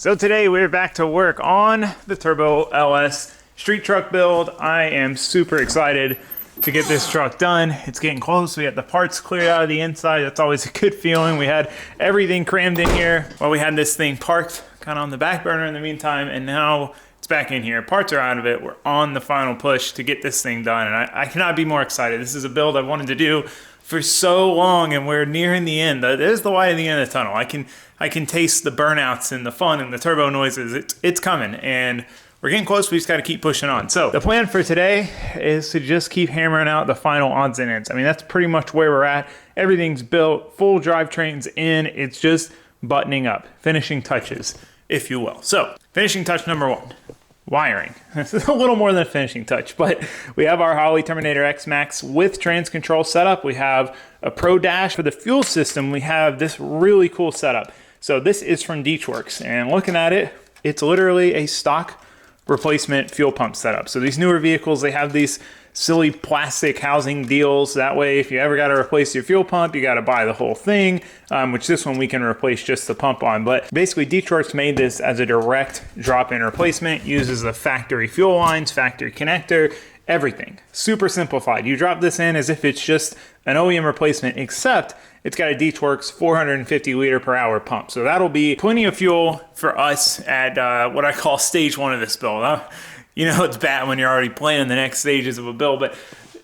So today we're back to work on the Turbo LS street truck build. I am super excited to get this truck done. It's getting close. We got the parts cleared out of the inside. That's always a good feeling. We had everything crammed in here while we had this thing parked kind of on the back burner in the meantime, and now it's back in here. Parts are out of it. We're on the final push to get this thing done, and I cannot be more excited. This is a build I wanted to do for so long, and we're nearing the end. There's the light at the end of the tunnel. I can taste the burnouts and the fun and the turbo noises. It's coming, and we're getting close. We just got to keep pushing on. So the plan for today is to just keep hammering out the final odds and ends. I mean, that's pretty much where we're at. Everything's built, full drivetrain's in. It's just buttoning up, finishing touches, if you will. So finishing touch number one. Wiring. This is a little more than a finishing touch, but we have our Holley Terminator X Max with trans control setup. We have a Pro Dash. For the fuel system, we have this really cool setup. So this is from Deechworks, and looking at it, it's literally a stock replacement fuel pump setup. So these newer vehicles, they have these silly plastic housing deals. That way, if you ever got to replace your fuel pump, you got to buy the whole thing, which this one we can replace just the pump on. But basically, Deechworks made this as a direct drop-in replacement, uses the factory fuel lines, factory connector, everything. Super simplified. You drop this in as if it's just an OEM replacement, except it's got a Deechworks 450 liter per hour pump. So that'll be plenty of fuel for us at what I call stage one of this build. You know, it's bad when you're already planning the next stages of a build, but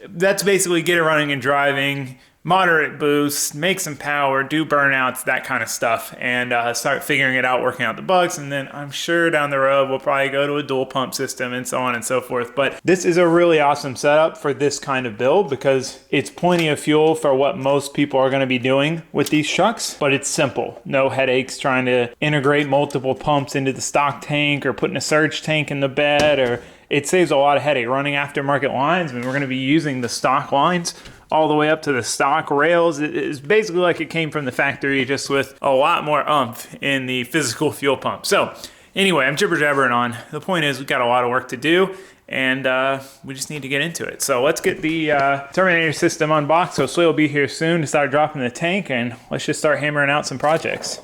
that's basically get it running and driving, moderate boost, make some power, do burnouts, that kind of stuff, and start figuring it out, working out the bugs. And then I'm sure down the road we'll probably go to a dual pump system and so on and so forth. But this is a really awesome setup for this kind of build because it's plenty of fuel for what most people are going to be doing with these trucks, but it's simple. No headaches trying to integrate multiple pumps into the stock tank or putting a surge tank in the bed, or it saves a lot of headache running aftermarket lines. I mean, we're going to be using the stock lines all the way up to the stock rails. It's basically like it came from the factory, just with a lot more oomph in the physical fuel pump. So anyway, I'm jibber jabbering on. The point is we've got a lot of work to do, and we just need to get into it. So let's get the Terminator system unboxed. So Slee will be here soon to start dropping the tank, and let's just start hammering out some projects.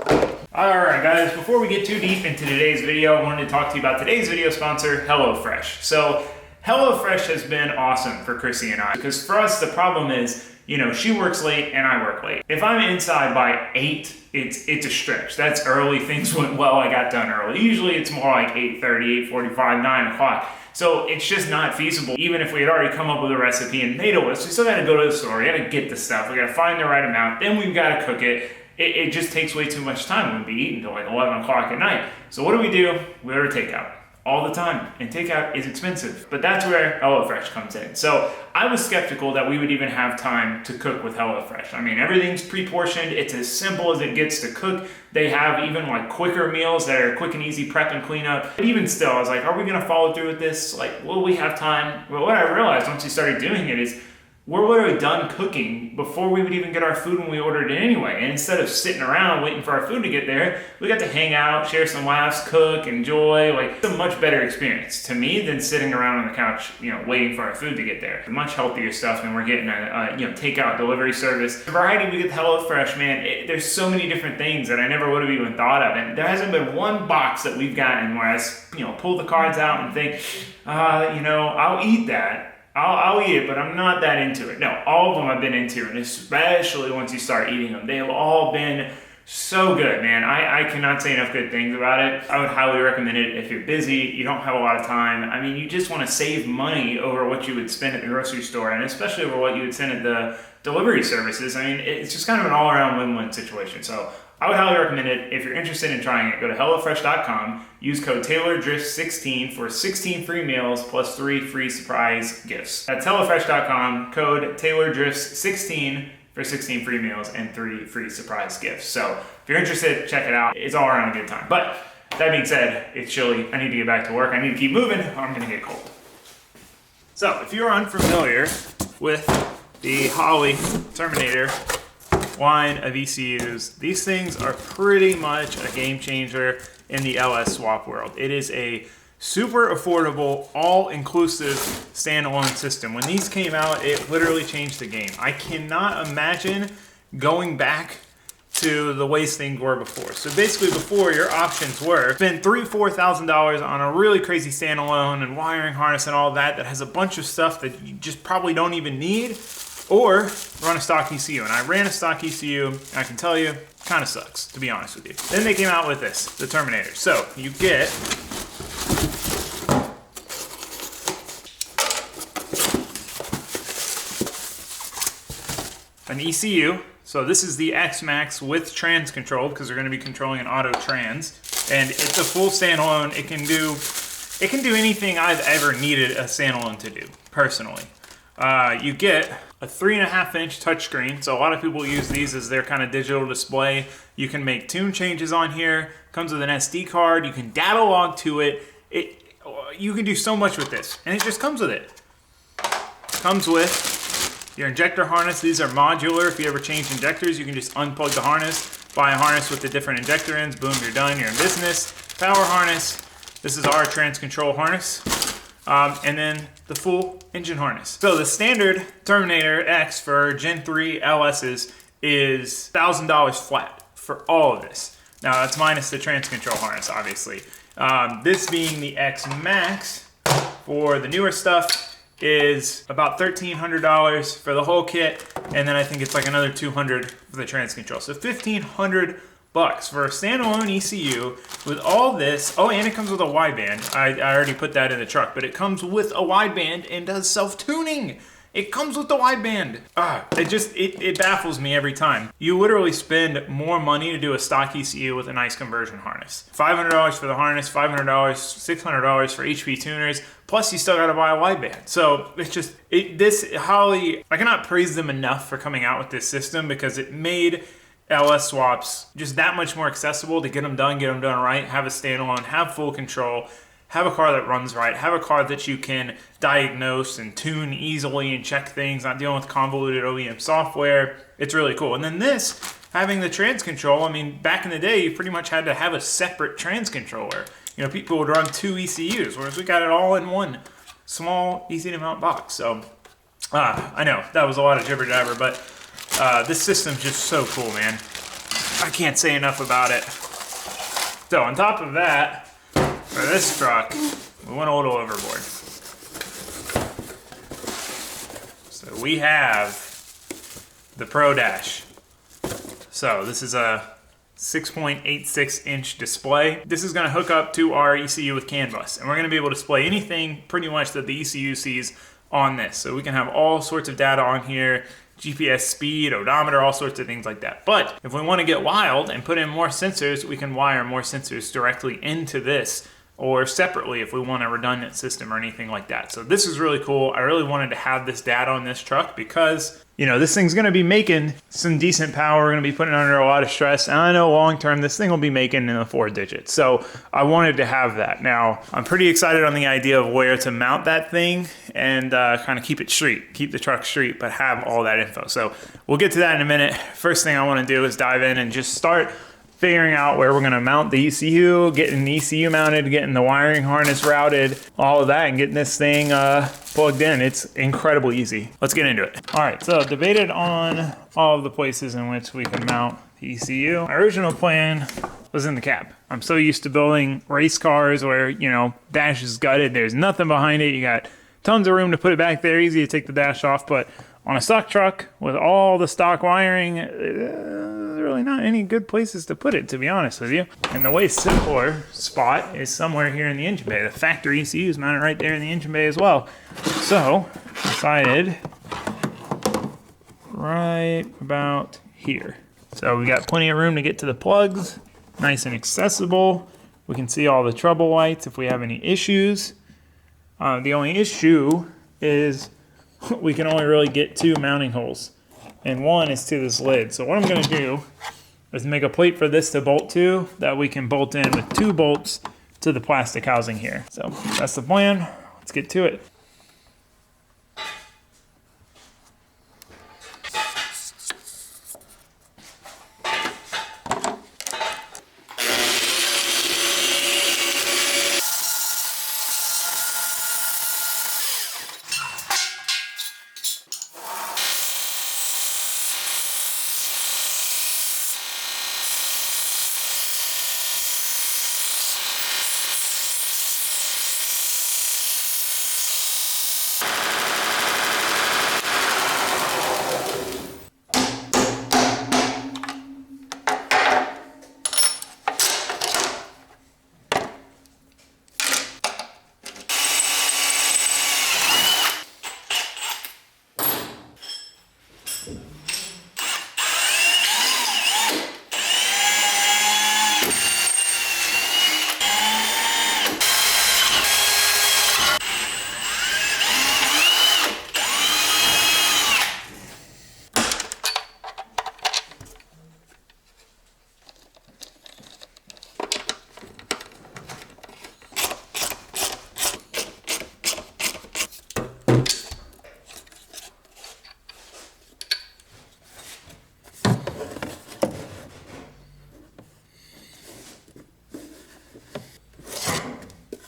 Alright guys, before we get too deep into today's video, I wanted to talk to you about today's video sponsor, HelloFresh. So HelloFresh has been awesome for Chrissy and I, because for us the problem is, you know, she works late and I work late. If I'm inside by 8, it's a stretch. That's early. Things went well. I got done early. Usually it's more like 8:30, 8:45, 9 o'clock. So it's just not feasible. Even if we had already come up with a recipe and made a list, we still got to go to the store. We got to get the stuff. We got to find the right amount. Then we've got to cook it. It just takes way too much time. We'd be eating until like 11 o'clock at night. So what do? We order takeout all the time, and takeout is expensive. But that's where HelloFresh comes in. So I was skeptical that we would even have time to cook with HelloFresh. I mean, everything's pre-portioned. It's as simple as it gets to cook. They have even like quicker meals that are quick and easy prep and clean up. But even still, I was like, are we gonna follow through with this? Like, will we have time? Well, what I realized once we started doing it is we're literally done cooking before we would even get our food when we ordered it anyway. And instead of sitting around waiting for our food to get there, we got to hang out, share some laughs, cook, enjoy. Like, it's a much better experience to me than sitting around on the couch, you know, waiting for our food to get there. Much healthier stuff, and we're getting a takeout delivery service. The variety we get HelloFresh, man, there's so many different things that I never would have even thought of. And there hasn't been one box that we've gotten where I pull the cards out and think, I'll eat that. I'll eat it, but I'm not that into it. No, all of them I've been into, and especially once you start eating them, they have all been so good, man. I cannot say enough good things about it. I would highly recommend it if you're busy, you don't have a lot of time. I mean, you just want to save money over what you would spend at the grocery store, and especially over what you would spend at the delivery services. I mean, it's just kind of an all-around win-win situation. So I would highly recommend it. If you're interested in trying it, go to HelloFresh.com, use code TaylorDrift16 for 16 free meals plus 3 free surprise gifts. That's HelloFresh.com, code TaylorDrift16 for 16 free meals and 3 free surprise gifts. So if you're interested, check it out. It's all around a good time. But that being said, it's chilly. I need to get back to work. I need to keep moving or I'm gonna get cold. So if you're unfamiliar with the Holley Terminator line of ECUs, these things are pretty much a game changer in the LS swap world. It is a super affordable, all-inclusive standalone system. When these came out, it literally changed the game. I cannot imagine going back to the ways things were before. So basically before, your options were spend $3,000-$4,000 on a really crazy standalone and wiring harness and all that has a bunch of stuff that you just probably don't even need, or run a stock ECU. And I ran a stock ECU, and I can tell you, kind of sucks, to be honest with you. Then they came out with this, the Terminator. So you get an ECU. So this is the X-Max with trans control, because we're going to be controlling an auto trans, and it's a full standalone. It can do anything I've ever needed a standalone to do, personally. You get a 3.5-inch touchscreen. So a lot of people use these as their kind of digital display. You can make tune changes on here. Comes with an SD card. You can data log to it. You can do so much with this, and it just comes with it. Comes with your injector harness. These are modular. If you ever change injectors, you can just unplug the harness, buy a harness with the different injector ends, boom, you're done, you're in business. Power harness. This is our trans control harness. And then the full engine harness. So the standard Terminator X for Gen 3 LSs is $1,000 flat for all of this. Now that's minus the trans control harness, obviously. This being the X Max for the newer stuff is about $1,300 for the whole kit, and then I think it's like another $200 for the trans control. So $1,500 for a standalone ECU with all this. Oh, and it comes with a wideband. I already put that in the truck, but it comes with a wideband and does self-tuning. It comes with the wideband. It baffles me every time. You literally spend more money to do a stock ECU with a nice conversion harness. $500 for the harness, $500, $600 for HP tuners, plus you still gotta buy a wideband. So it's just, Holley, I cannot praise them enough for coming out with this system, because it made LS swaps just that much more accessible to get them done right, have a standalone, have full control, have a car that runs right, have a car that you can diagnose and tune easily and check things, not dealing with convoluted OEM software. It's really cool. And then this, having the trans control, I mean, back in the day, you pretty much had to have a separate trans controller. You know, people would run 2 ECUs, whereas we got it all in one small, easy to mount box. So, I know, that was a lot of jibber jabber, but this system's just so cool, man. I can't say enough about it. So, on top of that, for this truck, we went a little overboard. So we have the Pro Dash. So this is a 6.86 inch display. This is going to hook up to our ECU with CAN bus, and we're going to be able to display anything pretty much that the ECU sees on this. So we can have all sorts of data on here, GPS speed, odometer, all sorts of things like that. But if we want to get wild and put in more sensors, we can wire more sensors directly into this, or separately if we want a redundant system or anything like that. So this is really cool. I really wanted to have this data on this truck because, you know, this thing's gonna be making some decent power. We're gonna be putting it under a lot of stress. And I know long term, this thing will be making in the 4 digits. So I wanted to have that. Now, I'm pretty excited on the idea of where to mount that thing and kind of keep it street, keep the truck street, but have all that info. So we'll get to that in a minute. First thing I wanna do is dive in and just start figuring out where we're going to mount the ECU, getting the ECU mounted, getting the wiring harness routed, all of that, and getting this thing plugged in. It's incredibly easy. Let's get into it. All right, so debated on all of the places in which we can mount the ECU. My original plan was in the cab. I'm so used to building race cars where, you know, dash is gutted, there's nothing behind it, you got tons of room to put it back there, easy to take the dash off, but on a stock truck with all the stock wiring, really not any good places to put it, to be honest with you. And the way simpler spot is somewhere here in the engine bay. The factory ECU is mounted right there in the engine bay as well. So, decided right about here. So we got plenty of room to get to the plugs, nice and accessible. We can see all the trouble lights if we have any issues. The only issue is we can only really get 2 mounting holes, and one is to this lid. So what I'm going to do is make a plate for this to bolt to, that we can bolt in with 2 bolts to the plastic housing here. So that's the plan. Let's get to it.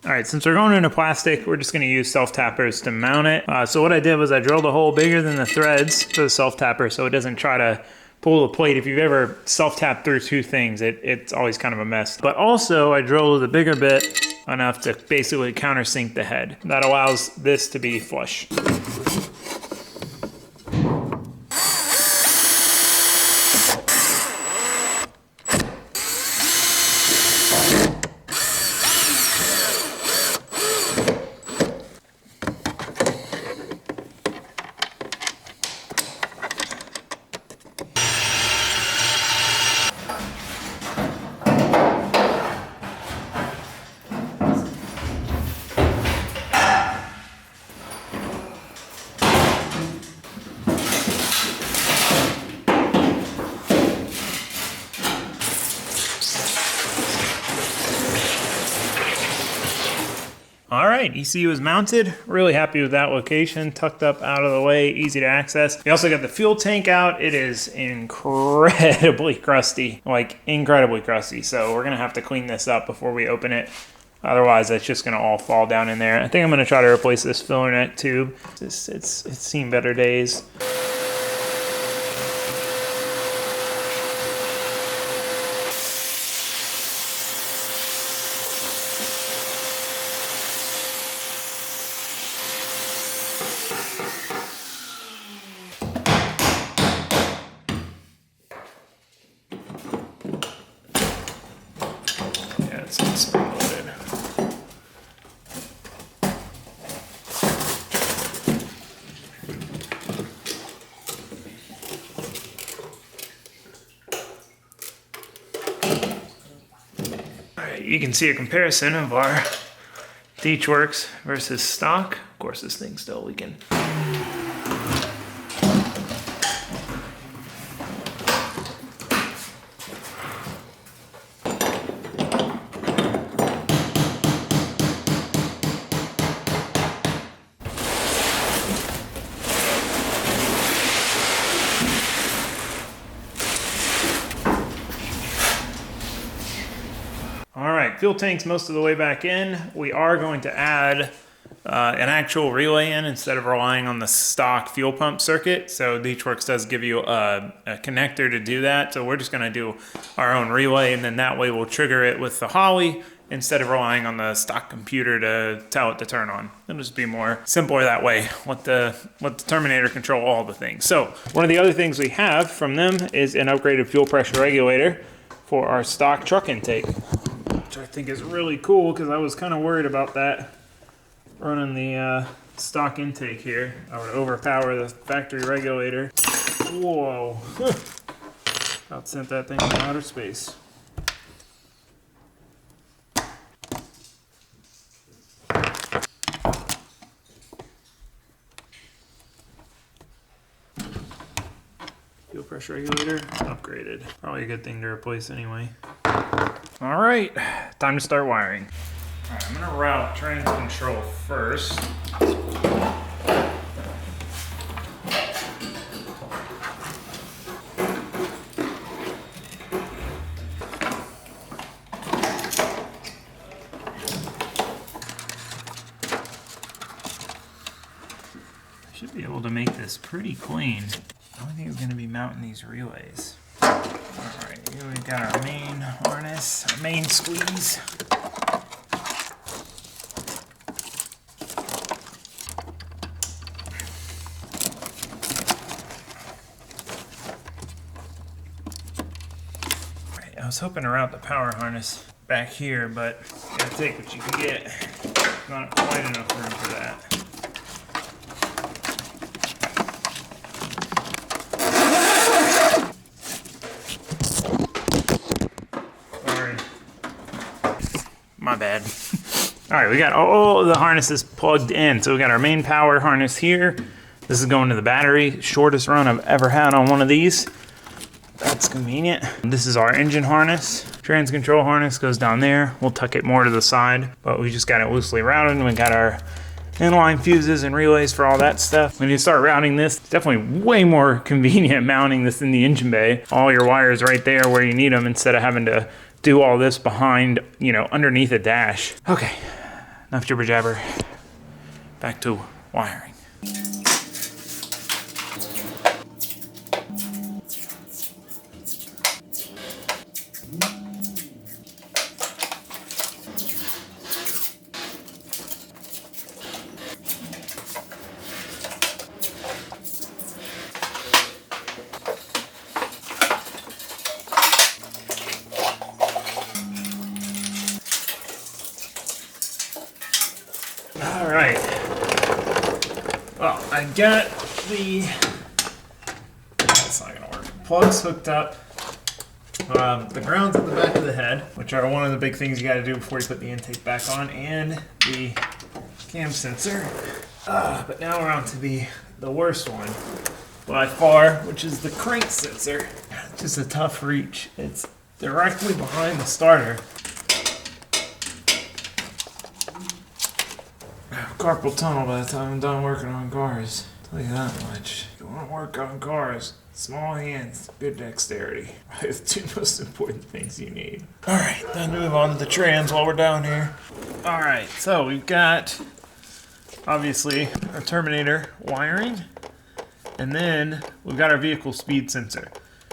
All right, since we're going into plastic, we're just gonna use self-tappers to mount it. So what I did was I drilled a hole bigger than the threads for the self-tapper so it doesn't try to pull the plate. If you've ever self-tapped through two things, it's always kind of a mess. But also I drilled a bigger bit enough to basically countersink the head. That allows this to be flush. All right, ECU is mounted. Really happy with that location. Tucked up out of the way, easy to access. We also got the fuel tank out. It is incredibly crusty, like incredibly crusty. So we're gonna have to clean this up before we open it. Otherwise, it's just gonna all fall down in there. I think I'm gonna try to replace this filler neck tube. It's seen better days. It's spring-loaded. All right, you can see a comparison of our Deechworks versus stock. Of course, this thing's still leaking. All right, fuel tank's most of the way back in. We are going to add an actual relay in instead of relying on the stock fuel pump circuit. So Deechworks does give you a connector to do that. So we're just gonna do our own relay, and then that way we'll trigger it with the Holly instead of relying on the stock computer to tell it to turn on. It'll just be more simpler that way. Let the Terminator control all the things. So one of the other things we have from them is an upgraded fuel pressure regulator for our stock truck intake, which I think is really cool because I was kind of worried about that running the stock intake here. I would overpower the factory regulator. Whoa. About sent that thing into outer space. Fuel pressure regulator upgraded. Probably a good thing to replace anyway. All right, time to start wiring. All right, I'm gonna route trans control first. Should be able to make this pretty clean. The only thing is gonna be mounting these relays. All right, here we've got our main harness, our main squeeze. All right, I was hoping to route the power harness back here, but you gotta take what you can get. Not quite enough room for that. My bad. All right, we got all the harnesses plugged in. So we got our main power harness here. This is going to the battery. Shortest run I've ever had on one of these. That's convenient. This is our engine harness. Trans control harness goes down there. We'll tuck it more to the side, but we just got it loosely routed. And we got our inline fuses and relays for all that stuff. When you start routing this, it's definitely way more convenient mounting this in the engine bay. All your wires right there where you need them instead of having to do all this behind, you know, underneath a dash. Okay, enough jibber jabber. Back to wiring. All right. Well, I got that's not gonna work. Plugs hooked up. The ground's at the back of the head, which are one of the big things you got to do before you put the intake back on, and the cam sensor. But now we're on to the worst one by far, which is the crank sensor. It's just a tough reach. It's directly behind the starter. Carpal tunnel by the time I'm done working on cars. I'll tell you that much. If you want to work on cars, small hands, good dexterity. Probably the two most important things you need. Alright, time to move on to the trans while we're down here. Alright, so we've got, obviously, our Terminator wiring. And then we've got our vehicle speed sensor.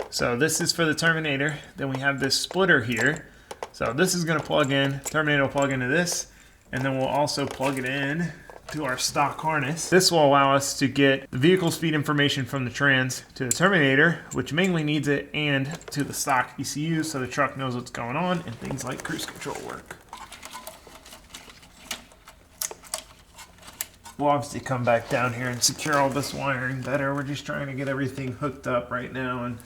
So this is for the Terminator. Then we have this splitter here. So this is going to plug in, Terminator will plug into this. And then we'll also plug it in to our stock harness. This will allow us to get the vehicle speed information from the trans to the Terminator, which mainly needs it, and to the stock ECU so the truck knows what's going on and things like cruise control work. We'll obviously come back down here and secure all this wiring better. We're just trying to get everything hooked up right now and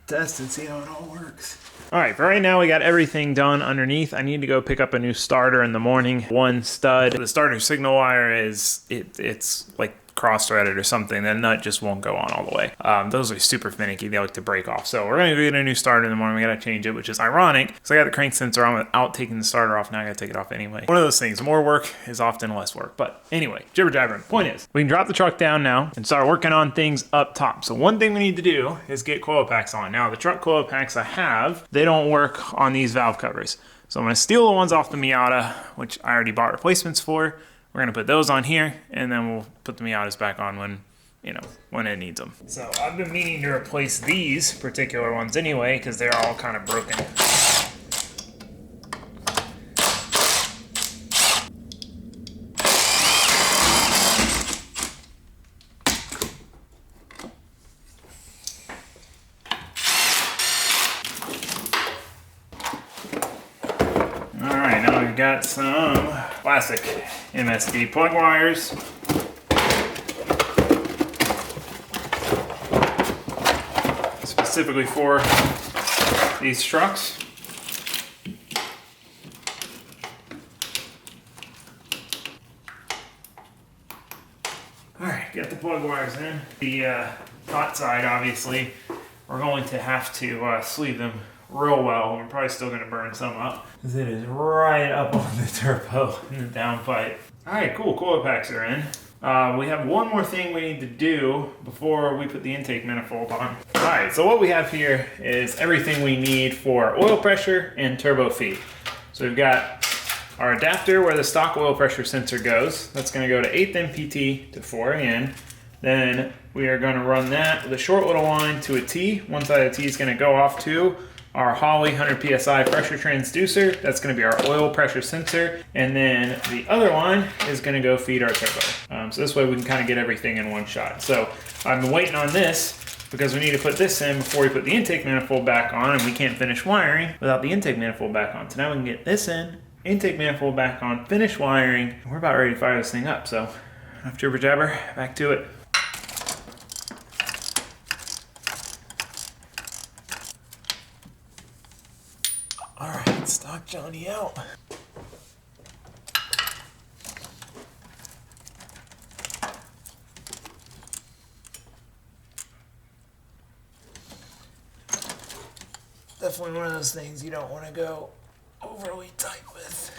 test and see how it all works. All right, for right now we got everything done underneath. I need to go pick up a new starter in the morning. One stud. The starter signal wire is, it's like cross-threaded or something. The nut just won't go on all the way. Those are super finicky. They like to break off. So we're gonna get a new starter in the morning. We gotta change it, which is ironic because I got the crank sensor on without taking the starter off. Now I gotta take it off anyway. One of those things. More work is often less work. But anyway, jibber jabbering. Point is, we can drop the truck down now and start working on things up top. So one thing we need to do is get coil packs on. Now the truck coil packs I have, they don't work on these valve covers. So I'm gonna steal the ones off the Miata, which I already bought replacements for. We're gonna put those on here, and then we'll put the Miatas back on when, you know, when it needs them. So I've been meaning to replace these particular ones anyway, because they're all kind of broken. All right, now we've got some classic MSD plug wires. Specifically for these trucks. All right, get the plug wires in. The hot side, obviously, we're going to have to sleeve them real well. We're probably still going to burn some up because it is right up on the turbo in the downpipe. All right, cool. Coil packs are in. We have one more thing we need to do before we put the intake manifold on. All right, so what we have here is everything we need for oil pressure and turbo feed. So we've got our adapter where the stock oil pressure sensor goes. That's going to go to 8th MPT to 4AN. Then we are going to run that with a short little line to a T. One side of the T is going to go off to our Holley 100 PSI pressure transducer. That's going to be our oil pressure sensor. And then the other line is going to go feed our turbo. So this way we can kind of get everything in one shot. So I've been waiting on this because we need to put this in before we put the intake manifold back on, and we can't finish wiring without the intake manifold back on. So now we can get this in, intake manifold back on, finish wiring, and we're about ready to fire this thing up. So enough jibber jabber, back to it. All right, stock Johnny out. Definitely one of those things you don't want to go overly tight with.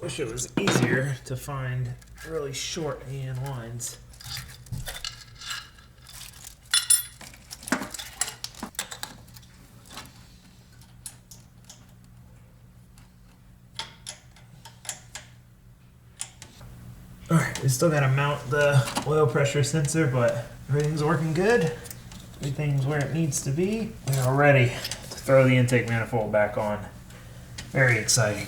Wish it was easier to find really short AN lines. All right, we still gotta mount the oil pressure sensor, but everything's working good. Everything's where it needs to be. We are ready to throw the intake manifold back on. Very exciting.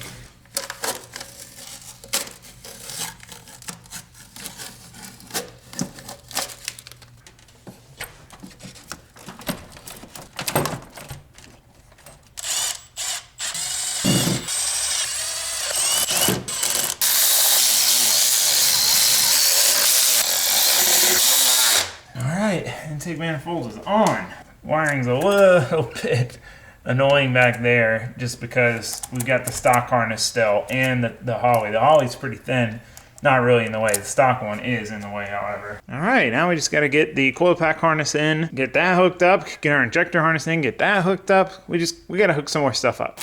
Intake manifold is on. Wiring's a little bit annoying back there just because we've got the stock harness still and the Holly. The Holly's pretty thin, not really in the way. The stock one is in the way, however. All right, now we just got to get the coil pack harness in, get that hooked up, get our injector harness in, get that hooked up. We got to hook some more stuff up.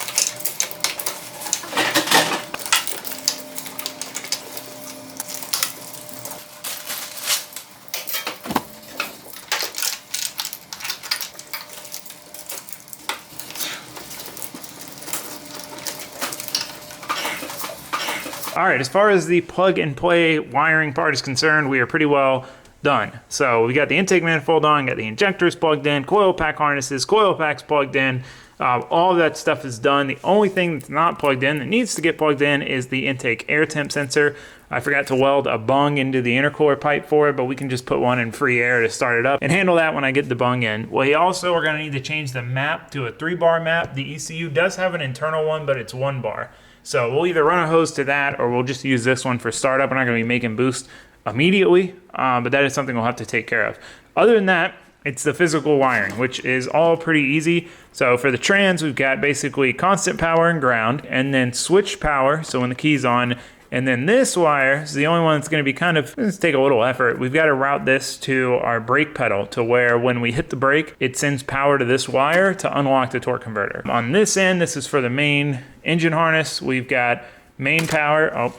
All right, as far as the plug and play wiring part is concerned, we are pretty well done. So we got the intake manifold on, got the injectors plugged in, coil pack harnesses, coil packs plugged in. All of that stuff is done. The only thing that's not plugged in that needs to get plugged in is the intake air temp sensor. I forgot to weld a bung into the intercooler pipe for it, but we can just put one in free air to start it up and handle that when I get the bung in. We also are gonna need to change the map to a 3-bar map. The ECU does have an internal one, but it's 1 bar. So we'll either run a hose to that or we'll just use this one for startup. We're not gonna be making boost immediately, but that is something we'll have to take care of. Other than that, it's the physical wiring, which is all pretty easy. So for the trans, we've got basically constant power and ground, and then switch power, so when the key's on, and then this wire is the only one that's gonna be let's take a little effort. We've got to route this to our brake pedal to where when we hit the brake, it sends power to this wire to unlock the torque converter. On this end, this is for the main engine harness. We've got main power.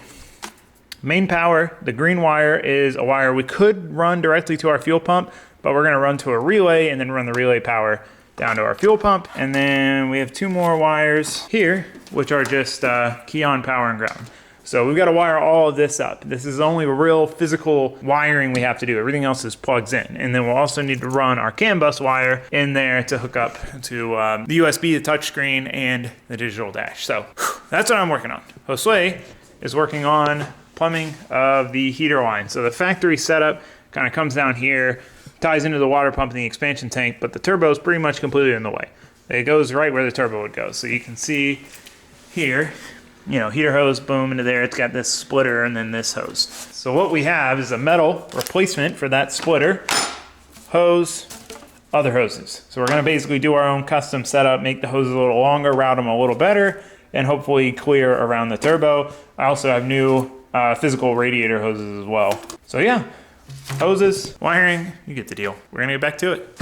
Main power, the green wire is a wire we could run directly to our fuel pump, but we're gonna run to a relay and then run the relay power down to our fuel pump. And then we have 2 more wires here, which are just key on power and ground. So we've got to wire all of this up. This is only real physical wiring we have to do. Everything else is plugs in. And then we'll also need to run our CAN bus wire in there to hook up to the USB, the touchscreen, and the digital dash. So that's what I'm working on. Josue is working on plumbing of the heater line. So the factory setup kind of comes down here, ties into the water pump and the expansion tank, but the turbo is pretty much completely in the way. It goes right where the turbo would go. So you can see here, you know, heater hose, boom, into there. It's got this splitter and then this hose. So what we have is a metal replacement for that splitter, hose, other hoses. So we're gonna basically do our own custom setup, make the hoses a little longer, route them a little better, and hopefully clear around the turbo. I also have new physical radiator hoses as well. So yeah, hoses, wiring, you get the deal. We're gonna get back to it.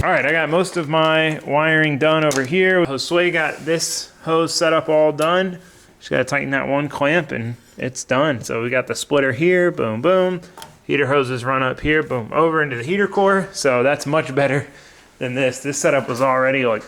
All right, I got most of my wiring done over here. Josue got this hose set up all done. Just gotta tighten that one clamp and it's done. So we got the splitter here, boom, boom. Heater hoses run up here, boom, over into the heater core. So that's much better than this. This setup was already like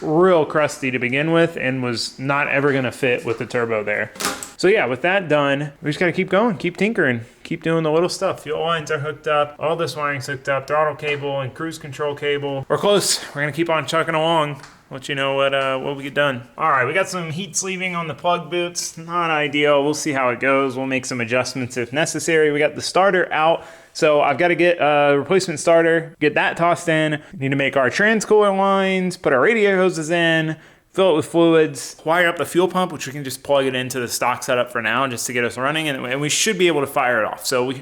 real crusty to begin with and was not ever gonna fit with the turbo there. So yeah, with that done, we just gotta keep going, keep tinkering, keep doing the little stuff. Fuel lines are hooked up, all this wiring's hooked up, throttle cable and cruise control cable. We're close, we're gonna keep on chugging along. Let you know what we get done. All right, we got some heat sleeving on the plug boots. Not ideal, we'll see how it goes. We'll make some adjustments if necessary. We got the starter out. So I've got to get a replacement starter, get that tossed in. Need to make our transcoil lines, put our radiator hoses in, fill it with fluids, wire up the fuel pump, which we can just plug it into the stock setup for now just to get us running, and we should be able to fire it off. So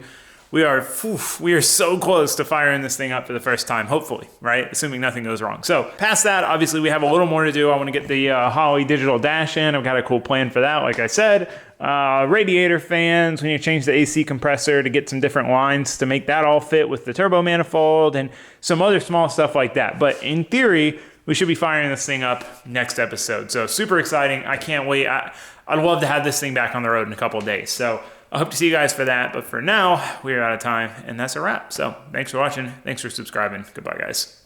we are so close to firing this thing up for the first time, hopefully, right? Assuming nothing goes wrong. So past that, obviously we have a little more to do. I want to get the Holley digital dash in. I've got a cool plan for that, like I said. Radiator fans, we need to change the AC compressor to get some different lines to make that all fit with the turbo manifold and some other small stuff like that. But in theory, we should be firing this thing up next episode. So super exciting. I can't wait. I'd love to have this thing back on the road in a couple of days. So I hope to see you guys for that. But for now, we are out of time and that's a wrap. So thanks for watching. Thanks for subscribing. Goodbye, guys.